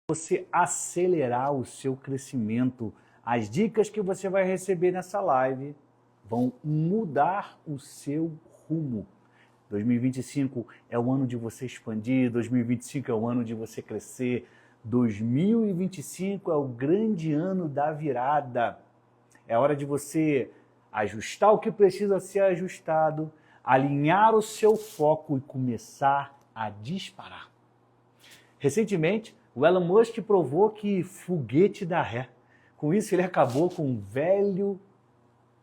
você acelerar o seu crescimento. As dicas que você vai receber nessa live vão mudar o seu rumo. 2025 é o ano de você expandir, 2025 é o ano de você crescer, 2025 é o grande ano da virada. É hora de você ajustar o que precisa ser ajustado, alinhar o seu foco e começar a disparar. Recentemente, o Elon Musk provou que foguete dá ré. Com isso, ele acabou com um velho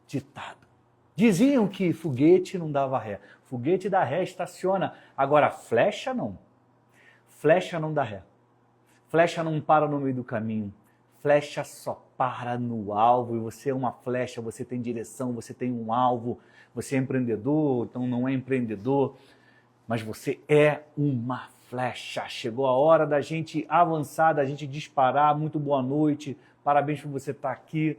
ditado. Diziam que foguete não dava ré. Foguete dá ré, estaciona. Agora, flecha não. Flecha não dá ré. Flecha não para no meio do caminho. Flecha só para no alvo. E você é uma flecha, você tem direção, você tem um alvo. Você é empreendedor, então não é empreendedor. Mas você é uma flecha. Chegou a hora da gente avançar, da gente disparar. Muito boa noite. Parabéns por você estar aqui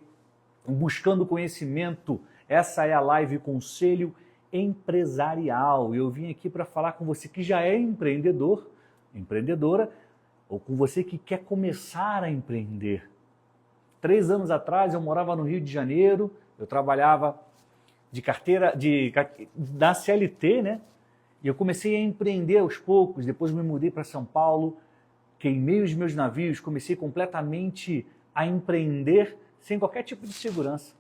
buscando conhecimento. Essa é a live Conselho Empresarial. Eu vim aqui para falar com você que já é empreendedor, empreendedora, ou com você que quer começar a empreender. 3 anos atrás eu morava no Rio de Janeiro, eu trabalhava de carteira da CLT, né? E eu comecei a empreender aos poucos, depois me mudei para São Paulo, queimei os meus navios, comecei completamente a empreender sem qualquer tipo de segurança.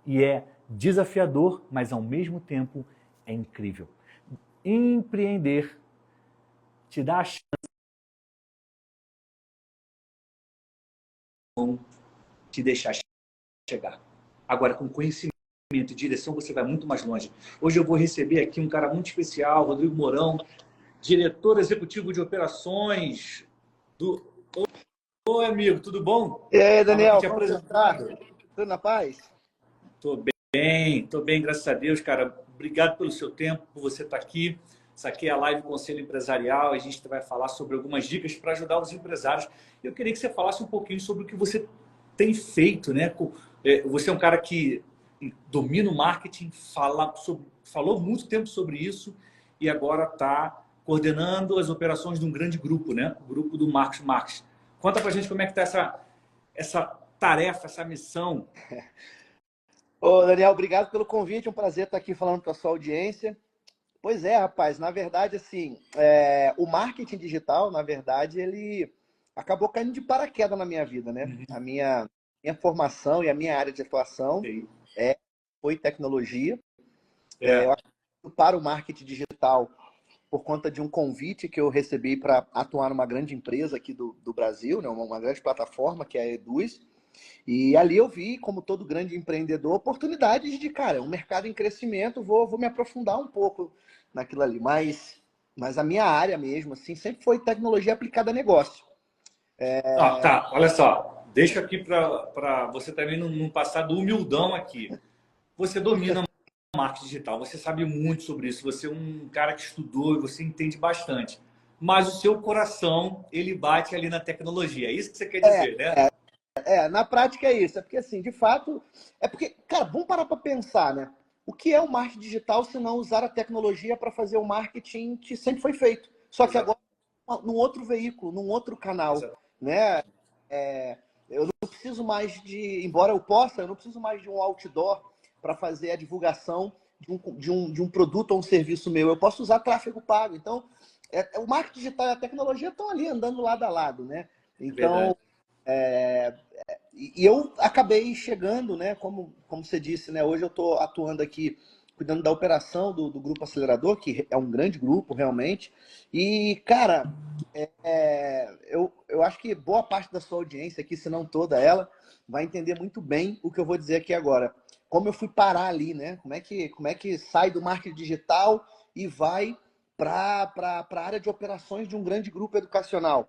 E é desafiador, mas ao mesmo tempo é incrível. Empreender te dá a chance de te deixar chegar. Agora, com conhecimento e direção, você vai muito mais longe. Hoje eu vou receber aqui um cara muito especial, Rodrigo Mourão, diretor executivo de operações do... Oi, amigo, tudo bom? E aí, Daniel, Te como você está? apresentado. Tudo na paz? Tô bem, graças a Deus, cara. Obrigado pelo seu tempo, por você estar aqui. Isso aqui é a live Conselho Empresarial. A gente vai falar sobre algumas dicas para ajudar os empresários. Eu queria que você falasse um pouquinho sobre o que você tem feito, né? Você é um cara que domina o marketing, falou muito tempo sobre isso e agora está coordenando as operações de um grande grupo, né? O grupo do Marcos Marques. Conta pra gente como é que está essa tarefa, essa missão. Ô, Daniel, obrigado pelo convite. É um prazer estar aqui falando com a sua audiência. Pois é, rapaz, na verdade, assim, o marketing digital, na verdade, ele acabou caindo de paraquedas na minha vida, né? A minha formação e a minha área de atuação foi tecnologia. Eu acho que para o marketing digital por conta de um convite que eu recebi para atuar numa grande empresa aqui do Brasil, né? Uma grande plataforma que é a Eduz. E ali eu vi, como todo grande empreendedor, oportunidades de, cara, um mercado em crescimento, vou me aprofundar um pouco naquilo ali. Mas a minha área mesmo, assim, sempre foi tecnologia aplicada a negócio. Tá, olha só. Deixa aqui para você também não passar do humildão aqui. Você domina marketing digital, você sabe muito sobre isso, você é um cara que estudou e você entende bastante. Mas o seu coração, ele bate ali na tecnologia. É isso que você quer dizer, né? Na prática é isso. É porque, assim, de fato... É porque, cara, vamos parar para pensar, né? O que é o marketing digital se não usar a tecnologia para fazer o marketing que sempre foi feito? Só que agora num outro veículo, num outro canal, né? Eu não preciso mais de... Embora eu possa, eu não preciso mais de um outdoor para fazer a divulgação de um produto ou um serviço meu. Eu posso usar tráfego pago. Então, o marketing digital e a tecnologia estão ali andando lado a lado, né? Então... E eu acabei chegando, né? Como você disse, né? Hoje eu estou atuando aqui, cuidando da operação do Grupo Acelerador, que é um grande grupo, realmente. E, cara, eu acho que boa parte da sua audiência aqui, se não toda ela, vai entender muito bem o que eu vou dizer aqui agora. Como eu fui parar ali, né? Como é que sai do marketing digital e vai para a área de operações de um grande grupo educacional?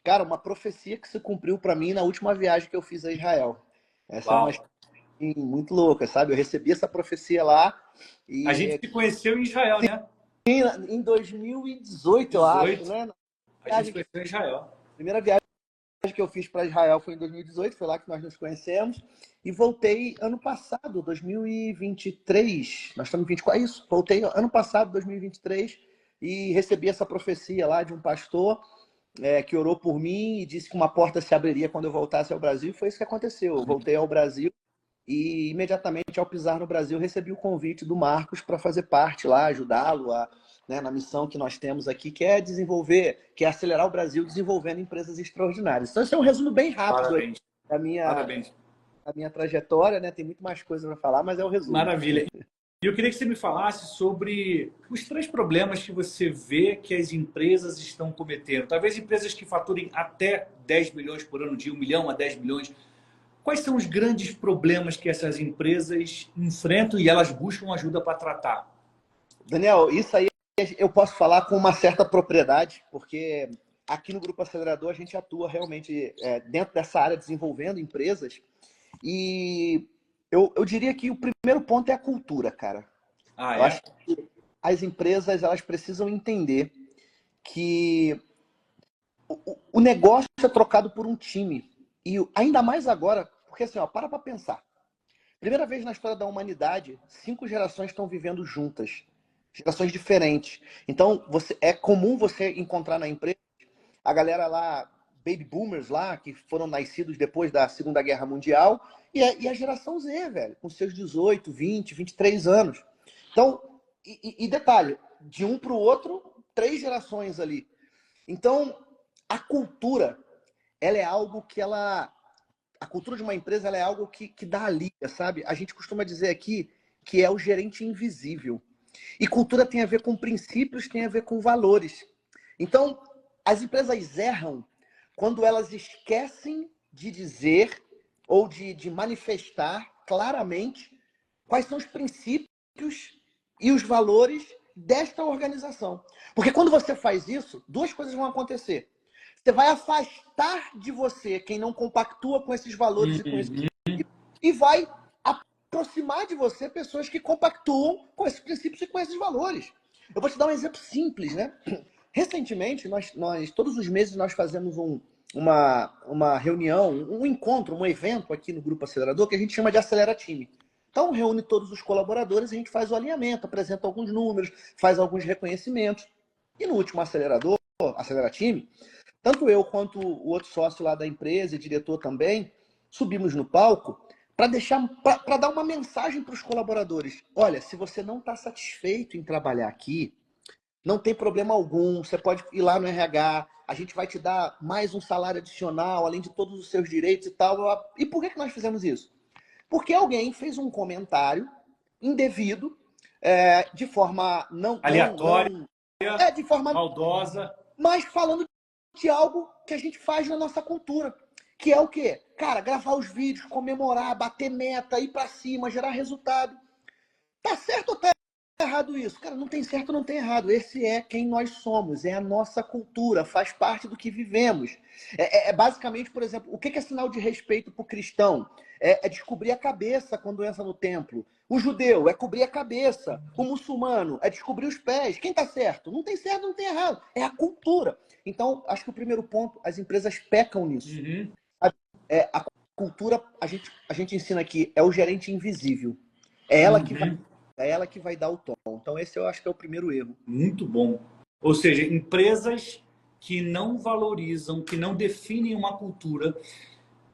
Cara, uma profecia que se cumpriu para mim na última viagem que eu fiz a Israel. Essa é uma Uau. história muito louca, sabe? Eu recebi essa profecia lá A gente e se conheceu em Israel, né? em 2018, eu acho, 18. né? A gente se conheceu em Israel. A primeira viagem que eu fiz para Israel foi em 2018, foi lá que nós nos conhecemos. E voltei ano passado, 2023. Nós estamos em 24, isso. Voltei ano passado, 2023, e recebi essa profecia lá de um pastor. que orou por mim e disse que uma porta se abriria quando eu voltasse ao Brasil. E foi isso que aconteceu. Eu voltei ao Brasil e imediatamente ao pisar no Brasil recebi o convite do Marcos para fazer parte lá, ajudá-lo né, na missão que nós temos aqui, que é desenvolver, que é acelerar o Brasil desenvolvendo empresas extraordinárias. Então, esse é um resumo bem rápido Parabéns. da minha, Parabéns. da minha trajetória, né? Tem muito mais coisa para falar, mas é o resumo. Maravilha. E eu queria que você me falasse sobre os 3 problemas que você vê que as empresas estão cometendo. Talvez empresas que faturem até 10 milhões por ano, de 1 milhão a 10 milhões. Quais são os grandes problemas que essas empresas enfrentam e elas buscam ajuda para tratar? Daniel, isso aí eu posso falar com uma certa propriedade, porque aqui no Grupo Acelerador a gente atua realmente dentro dessa área desenvolvendo empresas. E eu diria que o primeiro ponto é a cultura, cara. Eu acho que as empresas elas precisam entender que o negócio é trocado por um time. E ainda mais agora, porque assim, ó, para pensar. Primeira vez na história da humanidade, 5 gerações estão vivendo juntas. Gerações diferentes. Então, é comum você encontrar na empresa a galera lá, baby boomers lá, que foram nascidos depois da Segunda Guerra Mundial, e a geração Z, velho, com seus 18, 20, 23 anos. Então, e detalhe, de um para o outro, 3 gerações ali. Então, a cultura, ela é algo que ela... A cultura de uma empresa ela é algo que dá a liga, sabe? A gente costuma dizer aqui que é o gerente invisível. E cultura tem a ver com princípios, tem a ver com valores. Então, as empresas erram quando elas esquecem de dizer ou de manifestar claramente quais são os princípios e os valores desta organização. Porque quando você faz isso, 2 coisas vão acontecer. Você vai afastar de você quem não compactua com esses valores e com esses princípios, e vai aproximar de você pessoas que compactuam com esses princípios e com esses valores. Eu vou te dar um exemplo simples, né? Recentemente, nós todos os meses nós fazemos uma reunião, um encontro, um evento aqui no Grupo Acelerador que a gente chama de Acelera Time. Então, reúne todos os colaboradores, a gente faz o alinhamento, apresenta alguns números, faz alguns reconhecimentos. E no último Acelera Time, tanto eu quanto o outro sócio lá da empresa e diretor também, subimos no palco para dar uma mensagem para os colaboradores. Olha, se você não está satisfeito em trabalhar aqui, não tem problema algum, você pode ir lá no RH, a gente vai te dar mais um salário adicional, além de todos os seus direitos e tal. E por que nós fizemos isso? Porque alguém fez um comentário indevido, de forma aleatória, de forma maldosa, mas falando de algo que a gente faz na nossa cultura, que é o quê? Cara, gravar os vídeos, comemorar, bater meta, ir pra cima, gerar resultado. Tá certo ou tá errado isso? Cara, não tem certo, não tem errado. Esse é quem nós somos, é a nossa cultura, faz parte do que vivemos. Basicamente, por exemplo, o que é sinal de respeito para o cristão? É descobrir a cabeça quando entra no templo. O judeu é cobrir a cabeça. O muçulmano é descobrir os pés. Quem está certo? Não tem certo, não tem errado. É a cultura. Então, acho que o primeiro ponto, as empresas pecam nisso. Uhum. A cultura, a gente ensina aqui, é o gerente invisível. É ela que vai... É ela que vai dar o tom. Então, esse eu acho que é o primeiro erro. Muito bom. Ou seja, empresas que não valorizam, que não definem uma cultura,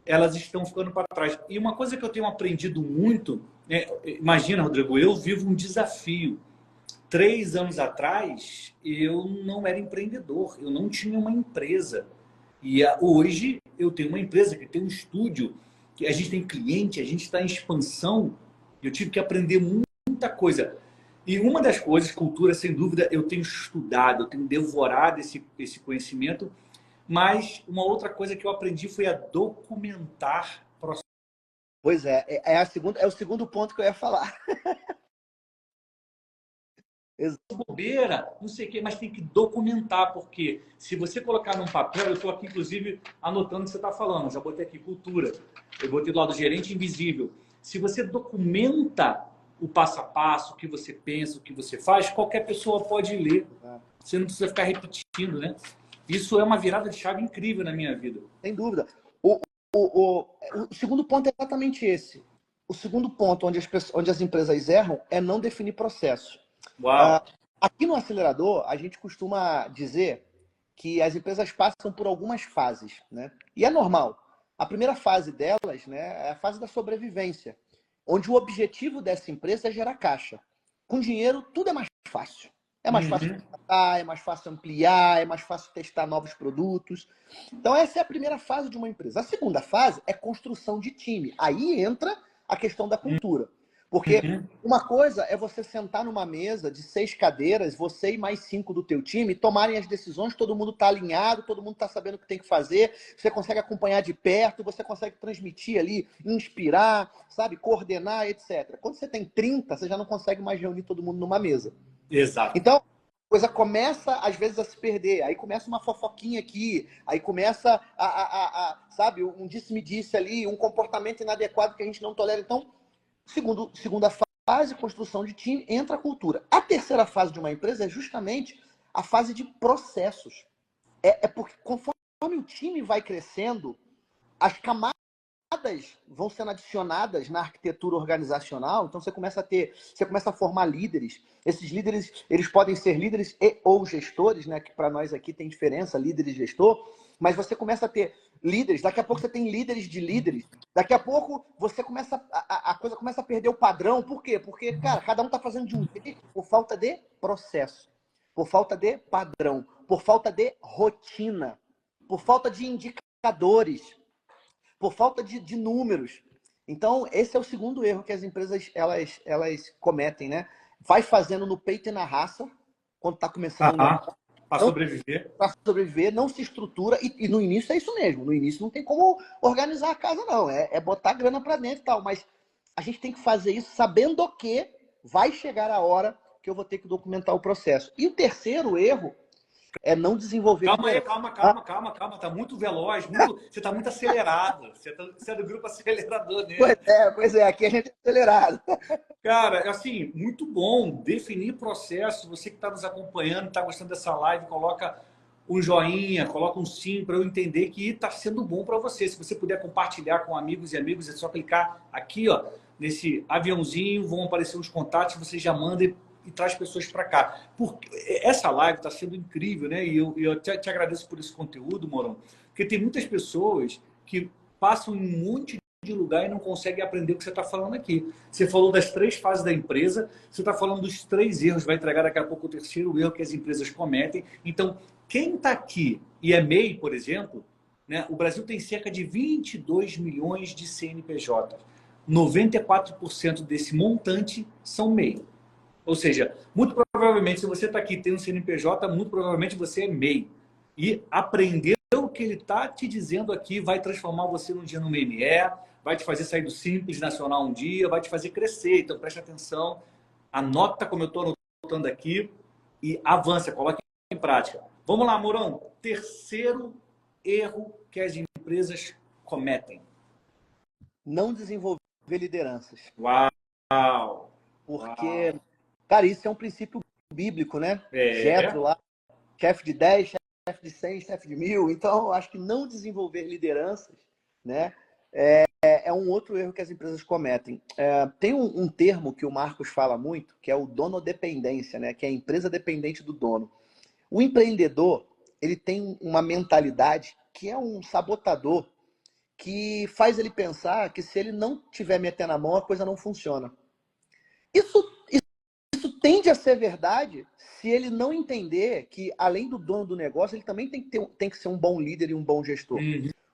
elas estão ficando para trás. E uma coisa que eu tenho aprendido muito, imagina, Rodrigo, eu vivo um desafio. 3 anos atrás, eu não era empreendedor, eu não tinha uma empresa. E hoje eu tenho uma empresa que tem um estúdio, que a gente tem cliente, a gente está em expansão. Eu tive que aprender muita coisa. E uma das coisas, cultura, sem dúvida, eu tenho estudado, eu tenho devorado esse conhecimento, mas uma outra coisa que eu aprendi foi a documentar processos. Pois é o segundo ponto que eu ia falar. Bobeira, não sei o quê, mas tem que documentar, porque se você colocar num papel, eu estou aqui, inclusive, anotando o que você está falando, já botei aqui cultura, eu botei do lado do gerente invisível. Se você documenta o passo a passo, o que você pensa, o que você faz, qualquer pessoa pode ler. Você não precisa ficar repetindo, né? Isso é uma virada de chave incrível na minha vida. Sem dúvida. O segundo ponto é exatamente esse. O segundo ponto onde as empresas erram é não definir processos. Uau! Aqui no acelerador, a gente costuma dizer que as empresas passam por algumas fases, né? E é normal. A primeira fase delas, né, é a fase da sobrevivência, onde o objetivo dessa empresa é gerar caixa. Com dinheiro, tudo é mais fácil. É mais fácil contratar, é mais fácil ampliar, é mais fácil testar novos produtos. Então, essa é a primeira fase de uma empresa. A segunda fase é construção de time. Aí entra a questão da cultura. Porque uma coisa é você sentar numa mesa de 6 cadeiras, você e mais 5 do teu time, tomarem as decisões, todo mundo está alinhado, todo mundo está sabendo o que tem que fazer, você consegue acompanhar de perto, você consegue transmitir ali, inspirar, sabe, coordenar, etc. Quando você tem 30, você já não consegue mais reunir todo mundo numa mesa. Exato. Então, a coisa começa, às vezes, a se perder. Aí começa uma fofoquinha aqui, aí começa, sabe, um disse-me-disse ali, um comportamento inadequado que a gente não tolera. Então, segunda fase, construção de time, entra a cultura. A terceira fase de uma empresa é justamente a fase de processos. É porque conforme o time vai crescendo, as camadas vão sendo adicionadas na arquitetura organizacional. Então você começa a formar líderes. Esses líderes, eles podem ser líderes e ou gestores, né? Que para nós aqui tem diferença, líder e gestor. Mas você começa a ter líderes. Daqui a pouco você tem líderes de líderes. Daqui a pouco você começa a coisa começa a perder o padrão. Por quê? Porque, cara, cada um está fazendo de um jeito por falta de processo, por falta de padrão, por falta de rotina, por falta de indicadores, por falta de números. Então, esse é o segundo erro que as empresas elas cometem, né? Vai fazendo no peito e na raça, quando está começando um negócio. Para sobreviver. Para sobreviver, não se estrutura. E no início é isso mesmo. No início não tem como organizar a casa, não. É botar grana para dentro e tal. Mas a gente tem que fazer isso sabendo que vai chegar a hora que eu vou ter que documentar o processo. E o terceiro erro é não desenvolver liderança. Calma. Tá muito veloz, você tá muito acelerado. Você é do grupo acelerador, né? Pois é, aqui a gente é acelerado. Cara, assim, muito bom definir processo. Você que está nos acompanhando, está gostando dessa live, coloca um joinha, coloca um sim para eu entender que está sendo bom para você. Se você puder compartilhar com amigos e amigas, é só clicar aqui, ó, nesse aviãozinho, vão aparecer os contatos, você já manda e traz pessoas para cá. Porque essa live está sendo incrível, né? E eu te agradeço por esse conteúdo, Morão, porque tem muitas pessoas que passam em um monte de lugar e não conseguem aprender o que você está falando aqui. Você falou das 3 fases da empresa, você está falando dos 3 erros, vai entregar daqui a pouco o terceiro erro que as empresas cometem. Então, quem está aqui e é MEI, por exemplo, né, o Brasil tem cerca de 22 milhões de CNPJ. 94% desse montante são MEI. Ou seja, muito provavelmente, se você está aqui e tem um CNPJ, muito provavelmente você é MEI. E aprender o que ele está te dizendo aqui vai transformar você num dia no ME, vai te fazer sair do Simples Nacional um dia, vai te fazer crescer. Então, preste atenção, anota como eu estou anotando aqui e avança, coloque em prática. Vamos lá, Mourão. Terceiro erro que as empresas cometem. Não desenvolver lideranças. Uau! Porque, cara, isso é um princípio bíblico, né? É. Jetro lá, chefe de 10, chefe de 100, chefe de 1000. Então, eu acho que não desenvolver lideranças, né? É um outro erro que as empresas cometem. Tem um termo que o Marcos fala muito, que é o donodependência, né? Que é a empresa dependente do dono. O empreendedor, ele tem uma mentalidade que é um sabotador, que faz ele pensar que se ele não tiver metendo a mão, a coisa não funciona. Isso tende a ser verdade se ele não entender que, além do dono do negócio, ele também tem que ser um bom líder e um bom gestor.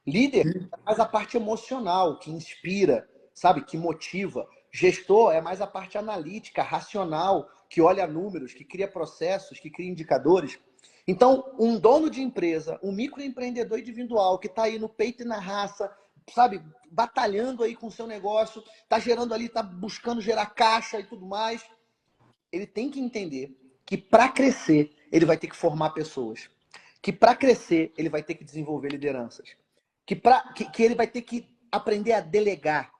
Líder é mais a parte emocional, que inspira, sabe, que motiva. Gestor é mais a parte analítica, racional, que olha números, que cria processos, que cria indicadores. Então, um dono de empresa, um microempreendedor individual que está aí no peito e na raça, sabe, batalhando aí com o seu negócio, está gerando ali, está buscando gerar caixa e tudo mais, ele tem que entender que para crescer, ele vai ter que formar pessoas. Que para crescer, ele vai ter que desenvolver lideranças. Que ele vai ter que aprender a delegar.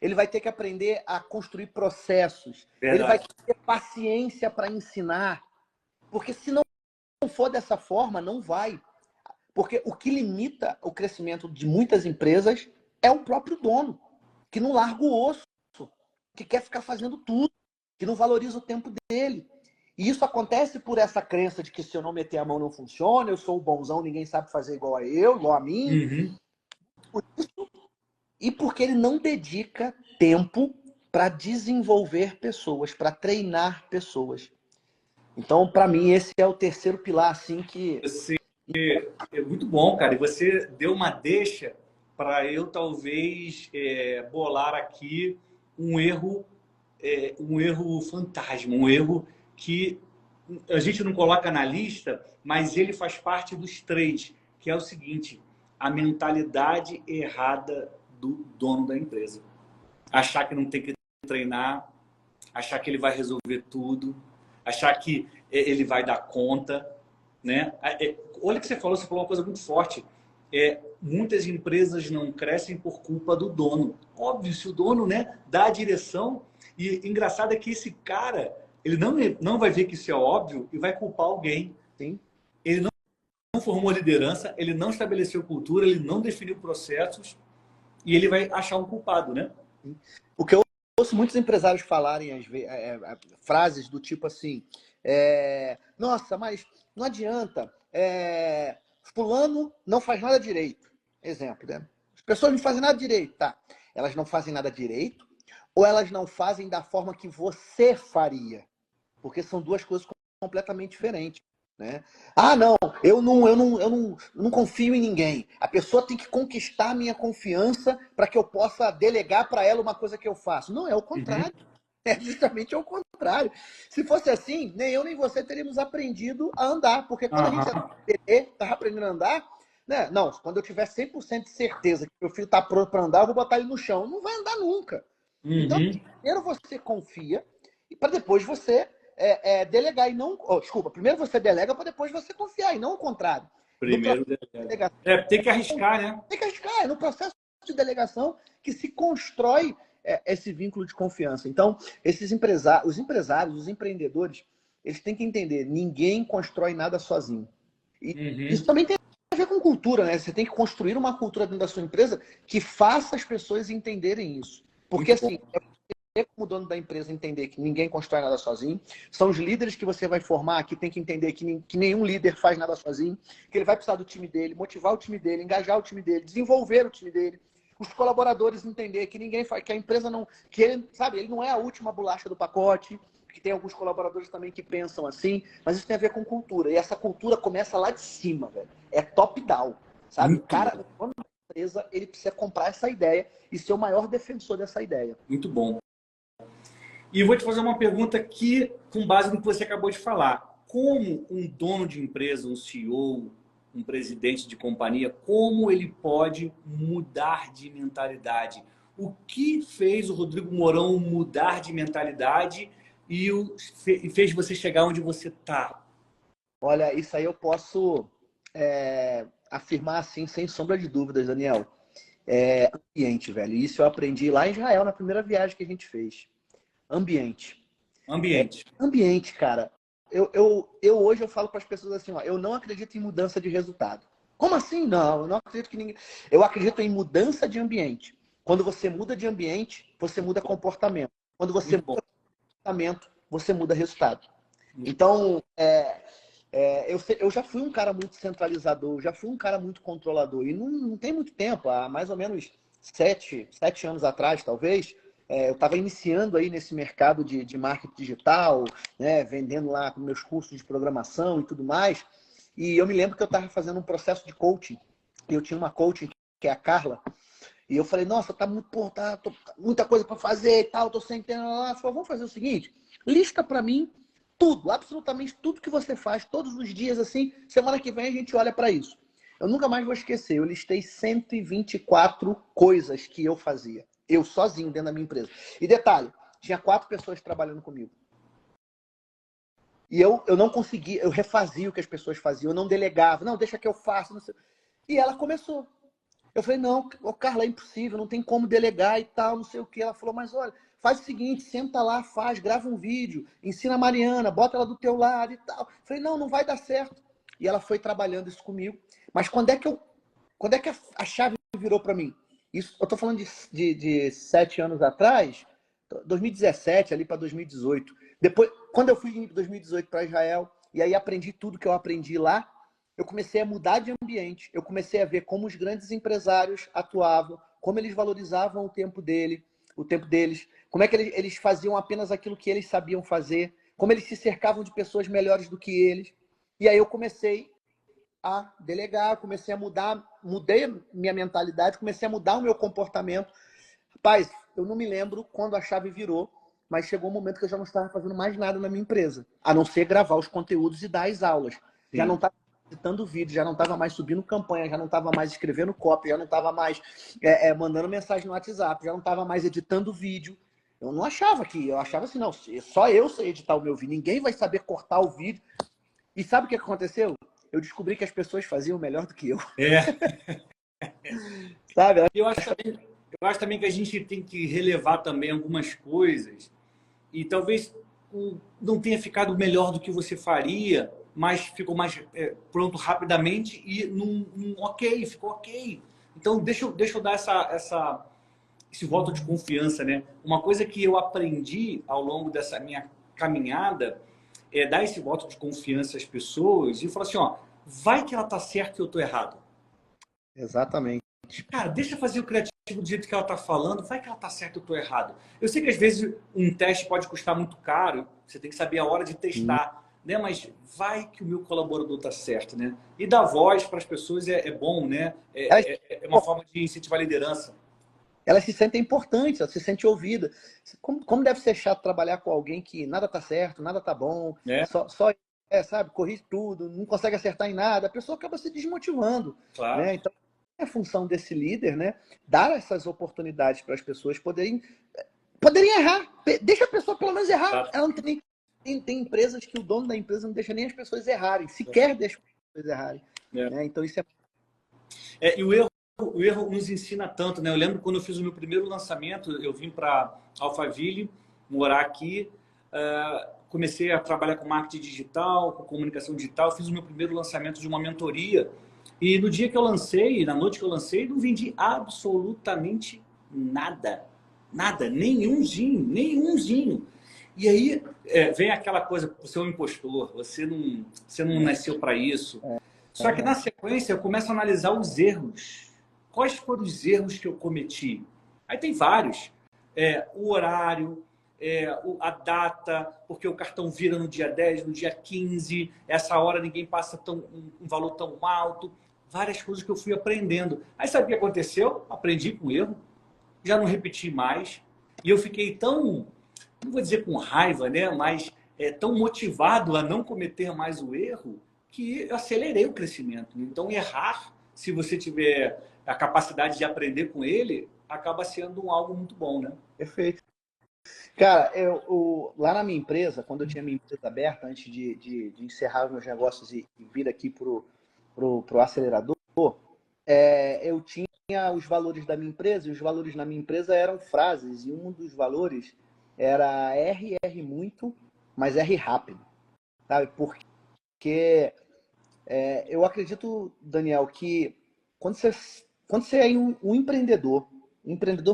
Ele vai ter que aprender a construir processos. Verdade. Ele vai ter paciência para ensinar. Porque se não for dessa forma, não vai. Porque o que limita o crescimento de muitas empresas é o próprio dono, que não larga o osso, que quer ficar fazendo tudo, que não valoriza o tempo dele. E isso acontece por essa crença de que se eu não meter a mão não funciona, eu sou o bonzão, ninguém sabe fazer igual a eu, igual a mim. Uhum. Por isso, e porque ele não dedica tempo para desenvolver pessoas, para treinar pessoas. Então, para mim, esse é o terceiro pilar, assim, que... Você é muito bom, cara. E você deu uma deixa para eu talvez bolar aqui um erro, um erro fantasma, um erro que a gente não coloca na lista, mas ele faz parte dos três, que é o seguinte: a mentalidade errada do dono da empresa. Achar que não tem que treinar, achar que ele vai resolver tudo, achar que ele vai dar conta, né? Olha o que você falou uma coisa muito forte. Muitas empresas não crescem por culpa do dono. Óbvio, se o dono, né, dá a direção, e engraçado é que esse cara, ele não vai ver que isso é óbvio e vai culpar alguém. Sim. Ele não formou liderança, ele não estabeleceu cultura, ele não definiu processos e ele vai achar um culpado, né? O que eu ouço muitos empresários falarem, às vezes, frases do tipo assim, nossa, mas não adianta, fulano não faz nada direito. Exemplo, né? As pessoas não fazem nada direito, tá? Elas não fazem nada direito ou elas não fazem da forma que você faria? Porque são duas coisas completamente diferentes. Né? Ah, não, eu não confio em ninguém. A pessoa tem que conquistar a minha confiança para que eu possa delegar para ela uma coisa que eu faço. Não, é o contrário. Uhum. É justamente o contrário. Se fosse assim, nem eu nem você teríamos aprendido a andar. Porque quando a gente estava aprendendo a andar, né? Não, quando eu tiver 100% de certeza que meu filho está pronto para andar, eu vou botar ele no chão. Não vai andar nunca. Então, Uhum. primeiro você confia e para depois você delegar e não... desculpa, primeiro você delega para depois você confiar e não o contrário. No processo Primeiro, de delegação, tem que arriscar, né? tem que arriscar. É no processo de delegação que se constrói esse vínculo de confiança. Então, os empresários, os empreendedores, eles têm que entender, ninguém constrói nada sozinho. E isso Uhum. também tem a ver com cultura, né? Você tem que construir uma cultura dentro da sua empresa que faça as pessoas entenderem isso. Porque, Muito bom. assim, como dono da empresa entender que ninguém constrói nada sozinho, são os líderes que você vai formar que tem que entender que nenhum líder faz nada sozinho, que ele vai precisar do time dele, motivar o time dele, engajar o time dele, desenvolver o time dele, os colaboradores entender que ninguém faz, que a empresa não, que ele, sabe, ele não é a última bolacha do pacote, que tem alguns colaboradores também que pensam assim, mas isso tem a ver com cultura, e essa cultura começa lá de cima, velho, é top-down, sabe, o Muito cara, bom. o dono da empresa, ele precisa comprar essa ideia e ser o maior defensor dessa ideia. Muito bom. E eu vou te fazer uma pergunta aqui com base no que você acabou de falar. Como um dono de empresa, um CEO, um presidente de companhia, como ele pode mudar de mentalidade? O que fez o Rodrigo Mourão mudar de mentalidade e fez você chegar onde você está? Olha, isso aí eu posso afirmar assim, sem sombra de dúvidas, Daniel. Ambiente, velho. Isso eu aprendi lá em Israel, na primeira viagem que a gente fez. Ambiente. Ambiente. Ambiente, cara. Eu hoje eu falo para as pessoas assim, ó, eu não acredito em mudança de resultado. Como assim? Não, eu não acredito que ninguém... Eu acredito em mudança de ambiente. Quando você muda de ambiente, você muda comportamento. Quando você Muito bom. muda comportamento, você muda resultado. Muito Então, eu já fui um cara muito centralizador, já fui um cara muito controlador. E não tem muito tempo, há mais ou menos 7 anos atrás, talvez, eu estava iniciando aí nesse mercado de marketing digital, né, vendendo lá meus cursos de programação e tudo mais. E eu me lembro que eu estava fazendo um processo de coaching. E eu tinha uma coaching, que é a Carla. E eu falei, nossa, tá muita coisa para fazer e tal, tô sem tempo. Ela falou, vamos fazer o seguinte, lista para mim tudo, absolutamente tudo que você faz, todos os dias, assim, semana que vem a gente olha para isso. Eu nunca mais vou esquecer, eu listei 124 coisas que eu fazia. Eu sozinho dentro da minha empresa. E detalhe, tinha 4 pessoas trabalhando comigo. E eu não conseguia, eu refazia o que as pessoas faziam, eu não delegava, não, deixa que eu faço. Não sei. E ela começou. Eu falei, não, Carla, é impossível, não tem como delegar e tal, não sei o que. Ela falou, mas olha, faz o seguinte, senta lá, grava um vídeo, ensina a Mariana, bota ela do teu lado e tal. Eu falei, não vai dar certo. E ela foi trabalhando isso comigo. Mas quando é que a chave virou para mim? Isso, eu tô falando de 7 anos atrás, 2017, ali para 2018. Depois, quando eu fui em 2018 para Israel, e aí aprendi tudo que eu aprendi lá, eu comecei a mudar de ambiente. Eu comecei a ver como os grandes empresários atuavam, como eles valorizavam o tempo deles, como é que eles faziam apenas aquilo que eles sabiam fazer, como eles se cercavam de pessoas melhores do que eles. E aí eu comecei a delegar, comecei a mudar, mudei minha mentalidade, comecei a mudar o meu comportamento. Rapaz, eu não me lembro quando a chave virou, mas chegou um momento que eu já não estava fazendo mais nada na minha empresa, a não ser gravar os conteúdos e dar as aulas. Já não estava editando vídeo, já não estava mais subindo campanha, já não estava mais escrevendo copy, já não estava mais mandando mensagem no WhatsApp, já não estava mais editando vídeo. Eu não achava eu achava assim, não, só eu sei editar o meu vídeo, ninguém vai saber cortar o vídeo. E sabe o que aconteceu? Eu descobri que as pessoas faziam melhor do que eu. Sabe? Eu acho também que a gente tem que relevar também algumas coisas e talvez não tenha ficado melhor do que você faria, mas ficou mais pronto rapidamente e ficou ok. Então, deixa eu dar esse voto de confiança, né? Uma coisa que eu aprendi ao longo dessa minha caminhada é dar esse voto de confiança às pessoas e falar assim, ó, vai que ela tá certa e eu tô errado. Exatamente. Cara, deixa eu fazer o criativo do jeito que ela tá falando, vai que ela tá certa e eu tô errado. Eu sei que às vezes um teste pode custar muito caro, você tem que saber a hora de testar, né? Mas vai que o meu colaborador tá certo, né? E dar voz para as pessoas é bom, né? É uma forma de incentivar a liderança. Elas se sentem importantes, elas se sentem ouvidas. Como deve ser chato trabalhar com alguém que nada tá certo, nada tá bom, sabe, corrige tudo, não consegue acertar em nada, a pessoa acaba se desmotivando. Claro. Né? Então, é a função desse líder, né? Dar essas oportunidades para as pessoas poderem errar. Deixa a pessoa pelo menos errar. Claro. Ela não tem empresas que o dono da empresa não deixa nem as pessoas errarem, sequer deixa as pessoas errarem. Né? Então, isso e o erro nos ensina tanto, né? Eu lembro quando eu fiz o meu primeiro lançamento, eu vim para Alphaville, morar aqui, comecei a trabalhar com marketing digital, com comunicação digital, fiz o meu primeiro lançamento de uma mentoria e no dia que eu lancei, na noite que eu lancei, não vendi absolutamente nada. Nada, nenhumzinho. E aí vem aquela coisa, você é um impostor, você não nasceu para isso. Só que na sequência eu começo a analisar os erros. Quais foram os erros que eu cometi? Aí tem vários. O horário, a data, porque o cartão vira no dia 10, no dia 15, essa hora ninguém passa um valor tão alto. Várias coisas que eu fui aprendendo. Aí sabe o que aconteceu? Aprendi com o erro, já não repeti mais. E eu fiquei tão, não vou dizer com raiva, né? Mas tão motivado a não cometer mais o erro, que eu acelerei o crescimento. Então, errar, se você tiver a capacidade de aprender com ele, acaba sendo algo muito bom, né? Perfeito. Cara, lá na minha empresa, quando eu tinha minha empresa aberta, antes de encerrar os meus negócios e vir aqui pro acelerador, eu tinha os valores da minha empresa, e os valores na minha empresa eram frases, e um dos valores era R muito, mas R rápido. Sabe? Porque eu acredito, Daniel, que quando você é um empreendedor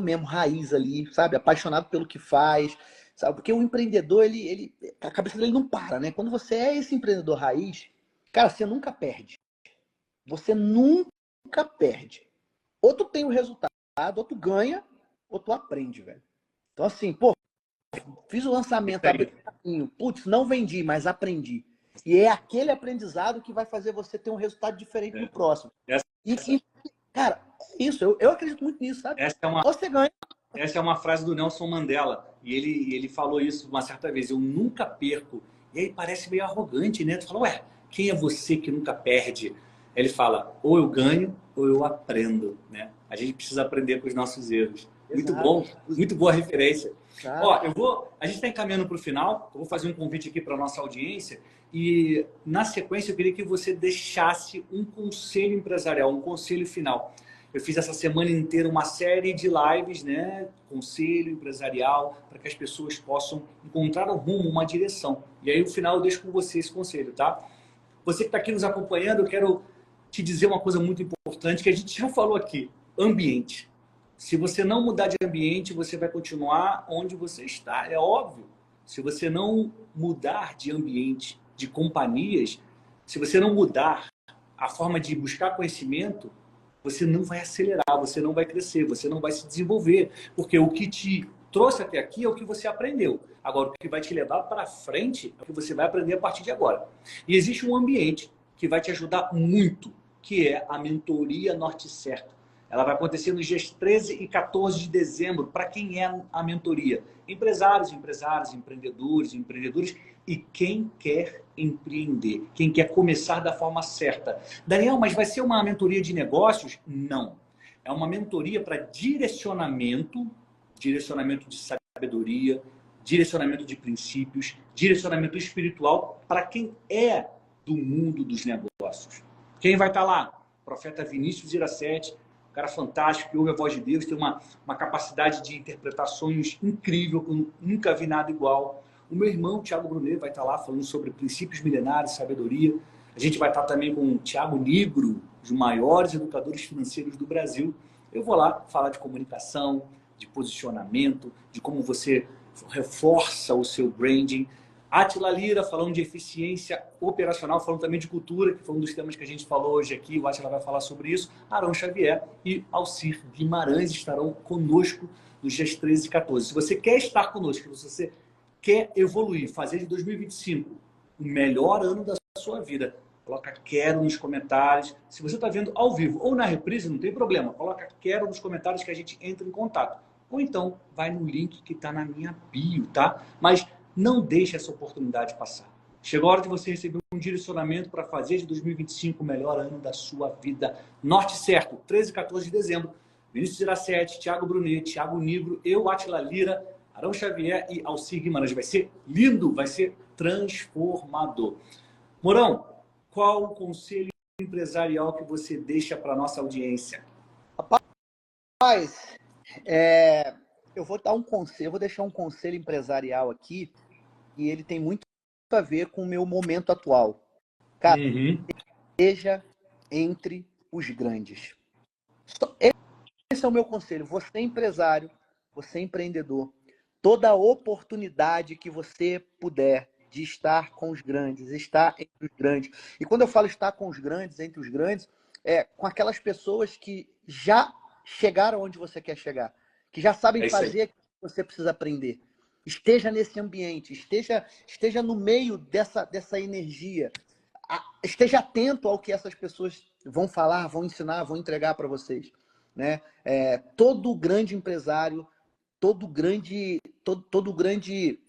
mesmo, raiz ali, sabe? Apaixonado pelo que faz, sabe? Porque o empreendedor, a cabeça dele não para, né? Quando você é esse empreendedor raiz, cara, você nunca perde. Você nunca perde. Ou tu tem o resultado, ou tu ganha, ou tu aprende, velho. Então, assim, pô, fiz o lançamento, abri o caminho, putz, não vendi, mas aprendi. E é aquele aprendizado que vai fazer você ter um resultado diferente no próximo. Cara, isso, eu acredito muito nisso, sabe? Ou você ganha. Essa é uma frase do Nelson Mandela. E ele falou isso uma certa vez. Eu nunca perco. E aí parece meio arrogante, né? Tu fala, ué, quem é você que nunca perde? Ele fala, ou eu ganho, ou eu aprendo, né? A gente precisa aprender com os nossos erros. Muito bom, muito boa referência. Ó, a gente está encaminhando para o final. Eu vou fazer um convite aqui para a nossa audiência. E, na sequência, eu queria que você deixasse um conselho empresarial, um conselho final. Eu fiz essa semana inteira uma série de lives, né? Conselho empresarial, para que as pessoas possam encontrar um rumo, uma direção. E aí, no final, eu deixo com você esse conselho, tá? Você que está aqui nos acompanhando, eu quero te dizer uma coisa muito importante que a gente já falou aqui. Ambiente. Se você não mudar de ambiente, você vai continuar onde você está. É óbvio. se você não mudar de ambiente, de companhias, se você não mudar a forma de buscar conhecimento, você não vai acelerar, você não vai crescer, você não vai se desenvolver. Porque o que te trouxe até aqui é o que você aprendeu. Agora, o que vai te levar para frente é o que você vai aprender a partir de agora. E existe um ambiente que vai te ajudar muito, que é a mentoria Norte Certo. Ela vai acontecer nos dias 13 e 14 de dezembro. Para quem é a mentoria? Empresários, empresárias, empreendedores, empreendedores e quem quer empreender, quem quer começar da forma certa. Daniel, mas vai ser uma mentoria de negócios? Não. É uma mentoria para direcionamento, direcionamento de sabedoria, direcionamento de princípios, direcionamento espiritual para quem é do mundo dos negócios. Quem vai estar lá? Profeta Vinícius Iracete, um cara fantástico, que ouve a voz de Deus, tem uma capacidade de interpretar sonhos incrível, que eu nunca vi nada igual. O meu irmão, Tiago Brunet, vai estar lá falando sobre princípios milenares, sabedoria. A gente vai estar também com o Tiago Nigro, os maiores educadores financeiros do Brasil. Eu vou lá falar de comunicação, de posicionamento, de como você reforça o seu branding. Átila Lira falando de eficiência operacional, falando também de cultura, que foi um dos temas que a gente falou hoje aqui. O Átila vai falar sobre isso. Arão Xavier e Alcir Guimarães estarão conosco nos dias 13 e 14. Se você quer estar conosco, se você quer evoluir, fazer de 2025 o melhor ano da sua vida, coloca quero nos comentários. Se você está vendo ao vivo ou na reprise, não tem problema. Coloca quero nos comentários que a gente entra em contato. Ou então, vai no link que está na minha bio, tá? Mas não deixe essa oportunidade passar. Chegou a hora de você receber um direcionamento para fazer de 2025 o melhor ano da sua vida. Norte Certo, 13 e 14 de dezembro. Vinícius Iracete, Tiago Brunet, Tiago Nigro, eu, Átila Lira, Arão Xavier e Alcir Guimarães. Vai ser lindo, vai ser transformador. Morão, qual o conselho empresarial que você deixa para a nossa audiência? Rapaz, eu vou dar um conselho, eu vou deixar um conselho empresarial aqui, e ele tem muito a ver com o meu momento atual. Cara, esteja entre os grandes. Esse é o meu conselho. Você é empresário, você é empreendedor. Toda oportunidade que você puder de estar com os grandes, estar entre os grandes. E quando eu falo estar com os grandes, entre os grandes, é com aquelas pessoas que já chegaram onde você quer chegar, que já sabem fazer o que você precisa aprender. Esteja nesse ambiente, esteja no meio dessa energia. Esteja atento ao que essas pessoas vão falar, vão ensinar, vão entregar para vocês. Né? Todo grande empresário, todo grande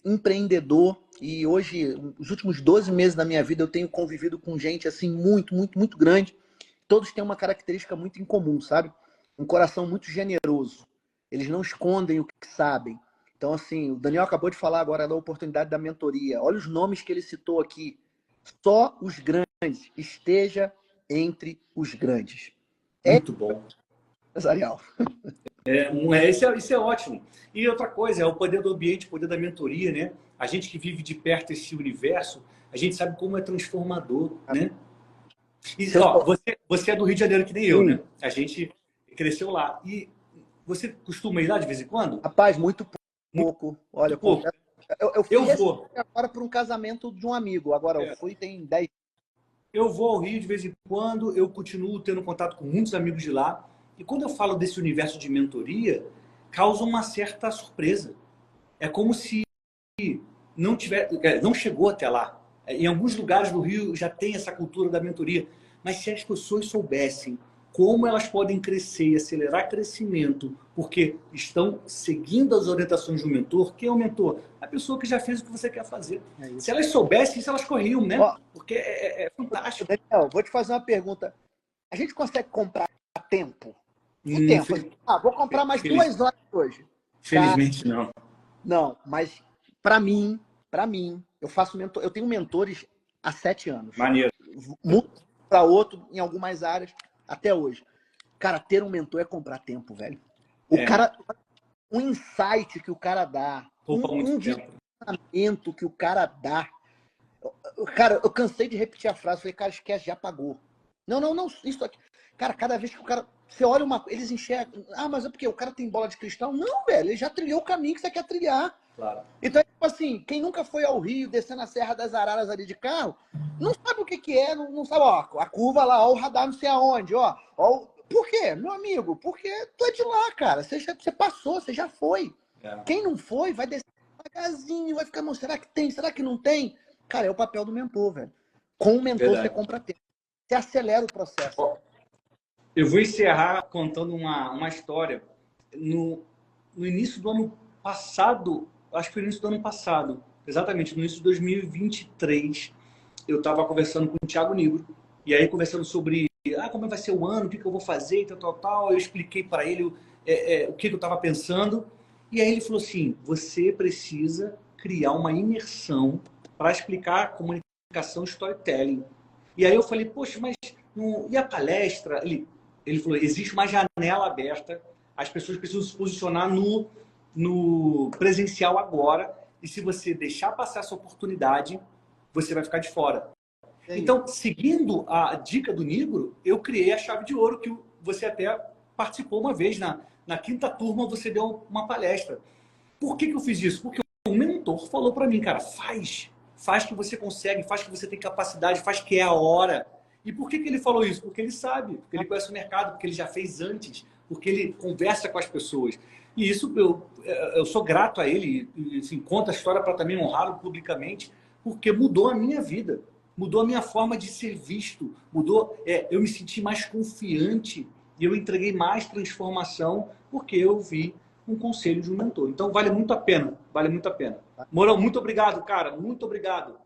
empreendedor, e hoje, os últimos 12 meses da minha vida, eu tenho convivido com gente assim muito, muito, muito grande. Todos têm uma característica muito em comum, sabe? Um coração muito generoso. Eles não escondem o que sabem. Então, assim, o Daniel acabou de falar agora da oportunidade da mentoria. Olha os nomes que ele citou aqui. Só os grandes. Esteja entre os grandes. Muito bom. Empresarial. Isso é ótimo. E outra coisa, é o poder do ambiente, o poder da mentoria, né? A gente que vive de perto esse universo, a gente sabe como é transformador, né? E, ó, você é do Rio de Janeiro, que nem eu, né? A gente cresceu lá. E você costuma ir lá de vez em quando? Rapaz, muito pouco. Olha, muito pouco. Eu fui agora para um casamento de um amigo. Agora, eu fui tem 10. Eu vou ao Rio de vez em quando, eu continuo tendo contato com muitos amigos de lá. E quando eu falo desse universo de mentoria, causa uma certa surpresa. É como se não chegou até lá. Em alguns lugares do Rio já tem essa cultura da mentoria. Mas se as pessoas soubessem como elas podem crescer e acelerar crescimento, porque estão seguindo as orientações do mentor. Quem é o mentor? A pessoa que já fez o que você quer fazer. Se elas soubessem isso, elas corriam, né? Porque é fantástico. Daniel, vou te fazer uma pergunta. A gente consegue comprar tempo? O tempo. Vou comprar mais 2 horas hoje. Felizmente não. Não, mas para mim, eu faço mentor, eu tenho mentores há 7 anos. Maneiro. Muito para outro em algumas áreas até hoje. Cara, ter um mentor é comprar tempo, velho. Um insight que o cara dá, um direcionamento que o cara dá. Cara, eu cansei de repetir a frase, falei, cara, esquece, já pagou. Não, isso aqui. Cara, cada vez que o cara... Você olha eles enxergam... mas é porque o cara tem bola de cristal? Não, velho, ele já trilhou o caminho que você quer trilhar. Claro. Então, tipo assim, quem nunca foi ao Rio, descendo a Serra das Araras ali de carro, não sabe o que que é, não sabe, ó, a curva lá, ó, o radar não sei aonde, ó. Por quê, meu amigo? Porque tu é de lá, cara. Você passou, você já foi. É. Quem não foi, vai descer devagarzinho, vai ficar, não, será que tem? Será que não tem? Cara, é o papel do mentor, velho. Com o mentor Verdade. você compra tempo. Você acelera o processo. Ó, eu vou encerrar contando uma história. No início do ano passado, acho que foi no início do ano passado, exatamente, no início de 2023, eu estava conversando com o Thiago Nigro, e aí conversando sobre como vai ser o ano, o que eu vou fazer, tal. Eu expliquei para ele o que eu estava pensando, e aí ele falou assim, você precisa criar uma imersão para explicar comunicação e storytelling. E aí eu falei, poxa, mas e a palestra? Ele falou, existe uma janela aberta, as pessoas precisam se posicionar no presencial agora, e se você deixar passar essa oportunidade, você vai ficar de fora. Então, seguindo a dica do Nigro, eu criei a chave de ouro, que você até participou uma vez, na quinta turma, você deu uma palestra. Por que eu fiz isso? Porque o mentor falou para mim, cara, faz que você consegue, faz que você tem capacidade, faz que é a hora. E por que ele falou isso? Porque ele sabe, porque ele conhece o mercado, porque ele já fez antes, porque ele conversa com as pessoas. E isso eu sou grato a ele, e assim, conta a história para também honrá-lo publicamente, porque mudou a minha vida, mudou a minha forma de ser visto, eu me senti mais confiante e eu entreguei mais transformação porque eu vi um conselho de um mentor. Então vale muito a pena, vale muito a pena. Mourão, muito obrigado, cara, muito obrigado.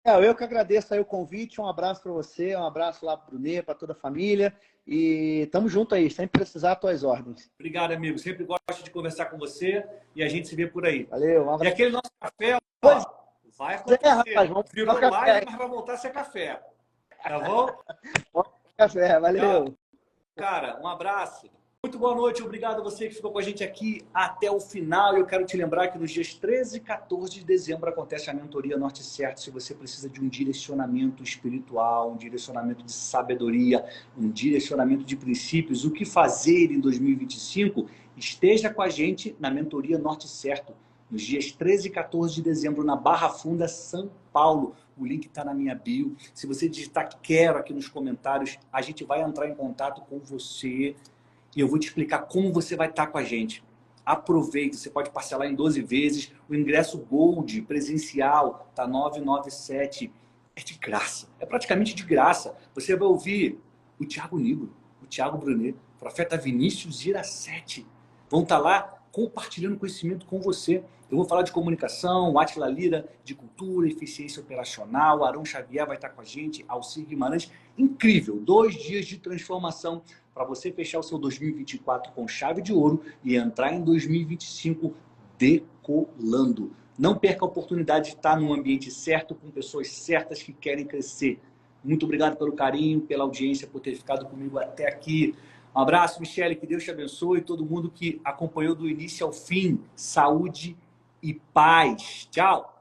Eu que agradeço aí o convite, um abraço para você, um abraço lá para o Brunet, para toda a família, e tamo junto aí, sempre precisar, tuas ordens. Obrigado, amigo, sempre gosto de conversar com você e a gente se vê por aí. Valeu, um E abraço. aquele nosso café, Pois vai acontecer. rapaz, vamos Virou tomar live, café. mas vai voltar a ser café. Tá bom? Vamos tomar café, valeu. Cara, um abraço. Muito boa noite, obrigado a você que ficou com a gente aqui até o final. Eu quero te lembrar que nos dias 13 e 14 de dezembro acontece a mentoria Norte Certo. Se você precisa de um direcionamento espiritual, um direcionamento de sabedoria, um direcionamento de princípios, o que fazer em 2025, esteja com a gente na mentoria Norte Certo, nos dias 13 e 14 de dezembro, na Barra Funda, São Paulo. O link está na minha bio. Se você digitar quero aqui nos comentários, a gente vai entrar em contato com você e eu vou te explicar como você vai estar com a gente. Aproveite, você pode parcelar em 12 vezes. O ingresso Gold presencial está 997. É de graça, é praticamente de graça. Você vai ouvir o Thiago Nigro, o Thiago Brunet, o profeta Vinícius Girassetti. Vão estar lá compartilhando conhecimento com você. Eu vou falar de comunicação, Átila Lira, de cultura, eficiência operacional, Arão Xavier vai estar com a gente, Alcir Guimarães. Incrível, 2 dias de transformação para você fechar o seu 2024 com chave de ouro e entrar em 2025 decolando. Não perca a oportunidade de estar num ambiente certo, com pessoas certas que querem crescer. Muito obrigado pelo carinho, pela audiência, por ter ficado comigo até aqui. Um abraço, Michele, que Deus te abençoe. Todo mundo que acompanhou do início ao fim. Saúde e paz. Tchau!